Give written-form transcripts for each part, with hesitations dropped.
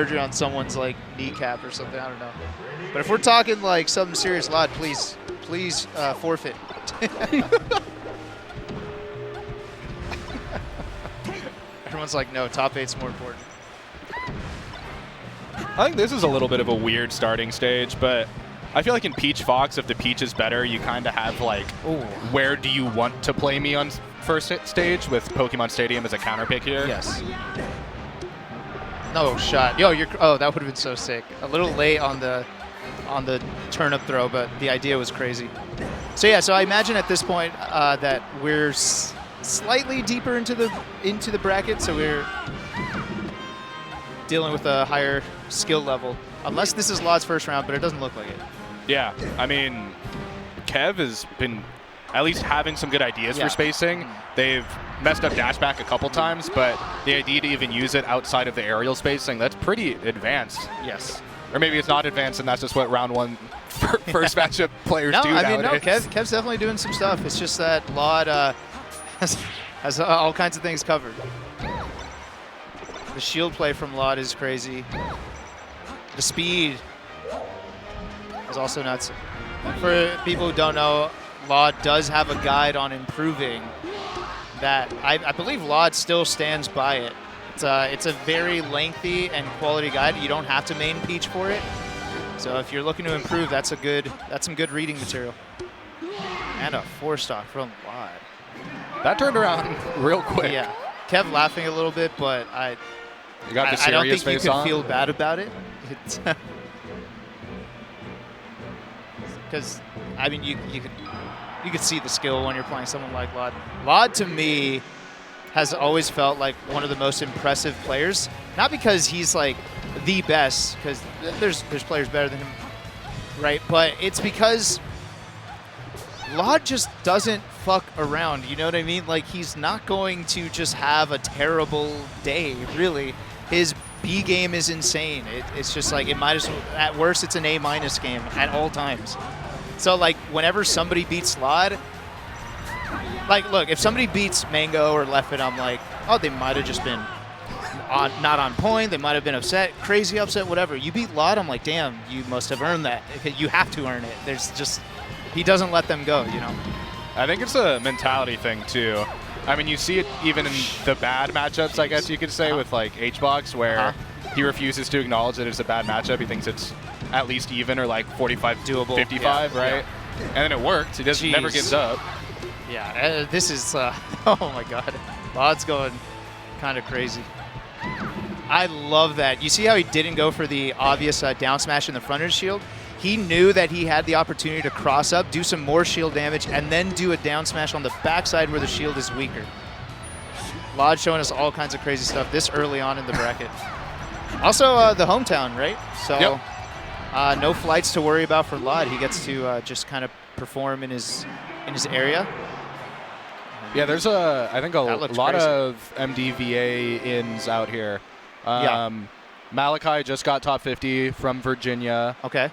surgery on someone's like kneecap or something. I don't know. But if we're talking like something serious, lloD, please forfeit. Everyone's like, no, top 8's more important. I think this is a little bit of a weird starting stage, but I feel like in Peach Fox, if the Peach is better, you kind of have like, where do you want to play me on first stage with Pokemon Stadium as a counter pick here? Yes. No shot. Yo, oh, that would have been so sick. A little late on the turnip throw, but the idea was crazy. So yeah, so I imagine at this point that we're slightly deeper into the bracket, so we're dealing with a higher skill level. Unless this is lloD's first round, but it doesn't look like it. Yeah, I mean, Kev has been at least having some good ideas for spacing. They've messed up dash back a couple times, but the idea to even use it outside of the aerial spacing, that's pretty advanced. Yes. Or maybe it's not advanced, and that's just what round one first matchup players do I mean, nowadays. no, Kev's definitely doing some stuff. It's just that lloD has all kinds of things covered. The shield play from lloD is crazy. The speed is also nuts. For people who don't know, lloD does have a guide on improving that. I believe lloD still stands by it. It's a very lengthy and quality guide. You don't have to main Peach for it. So if you're looking to improve, that's some good reading material. And a 4-stock from lloD. That turned around real quick. Yeah. Kev laughing a little bit, but I don't think you could feel bad about it. Because I mean, you could see the skill when you're playing someone like lloD. lloD to me has always felt like one of the most impressive players. Not because he's like the best, because there's players better than him, right? But it's because lloD just doesn't fuck around. You know what I mean? Like, he's not going to just have a terrible day, really. His B game is insane. It's just like, it might as well, at worst, it's an A- game at all times. So, like, whenever somebody beats lloD, like, look, if somebody beats Mango or Leffen, I'm like, oh, they might have just been not on point. They might have been upset, crazy upset, whatever. You beat lloD, I'm like, damn, you must have earned that. You have to earn it. There's just, he doesn't let them go, you know? I think it's a mentality thing, too. I mean, you see it even in the bad matchups, I guess you could say, with, like, HBox, where he refuses to acknowledge that it's a bad matchup. He thinks it's at least even or, like, 45, doable, 55, right? Yeah. And then it worked. He just never gives up. Yeah, this is, oh, my God. lloD's going kind of crazy. I love that. You see how he didn't go for the obvious down smash in the front of his shield? He knew that he had the opportunity to cross up, do some more shield damage, and then do a down smash on the backside where the shield is weaker. lloD showing us all kinds of crazy stuff this early on in the bracket. Also, the hometown, right? So no flights to worry about for lloD. He gets to just kind of perform in his area. Yeah, there's I think a lot of MDVA ins out here. Malachi just got top 50 from Virginia. Okay.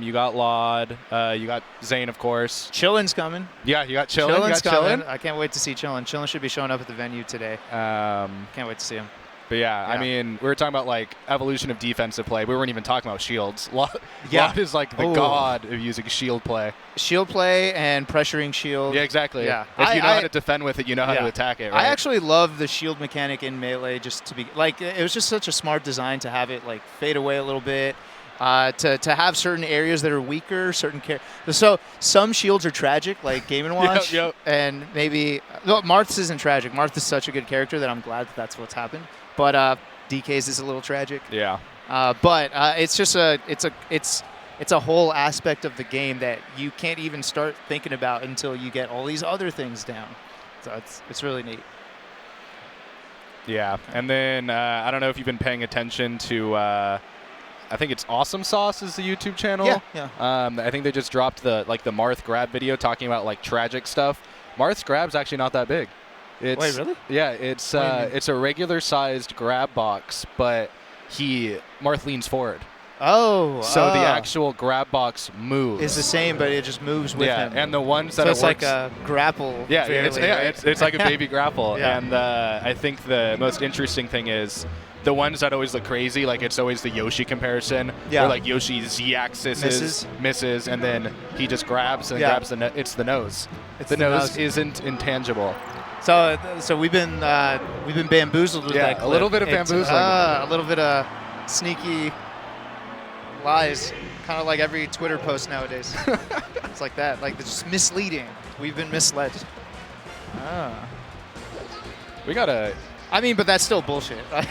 You got lloD. You got Zane, of course. Chillin's coming. Yeah, you got Chillin. Chillin's coming. I can't wait to see Chillin. Chillin should be showing up at the venue today. Can't wait to see him. But yeah, I mean, we were talking about like evolution of defensive play. We weren't even talking about shields. lloD is like the god of using shield play. Shield play and pressuring shield. Yeah, exactly. Yeah. If you know how to defend with it, you know how to attack it, right? I actually love the shield mechanic in Melee just to be, like, it was just such a smart design to have it, like, fade away a little bit, to have certain areas that are weaker, so some shields are tragic, like Game & Watch, and maybe, no, Marth's isn't tragic. Marth is such a good character that I'm glad that that's what's happened. But DK's is a little tragic. Yeah. But it's just it's a whole aspect of the game that you can't even start thinking about until you get all these other things down. So it's really neat. Yeah, and then I don't know if you've been paying attention to. I think it's Awesome Sauce is the YouTube channel. Yeah. I think they just dropped the Marth grab video talking about like tragic stuff. Marth's grab's actually not that big. Wait, really? Yeah, it's a regular sized grab box, but Marth leans forward. Oh. So the actual grab box moves. Is the same, but it just moves with him. Yeah, and the ones that it's like a grapple. Yeah, it's like a baby grapple. Yeah. And I think the most interesting thing is the ones that always look crazy, like it's always the Yoshi comparison, Yeah. where like Yoshi's Z-axis misses, and then he just grabs and grabs it's the nose. It's the the nose nose. isn't intangible. So we've been bamboozled with that clip. A little bit of bamboozling. A little bit of sneaky lies, kind of like every Twitter post nowadays. It's like that, like it's just misleading. We've been misled. We gotta. I mean, but that's still bullshit. Yeah,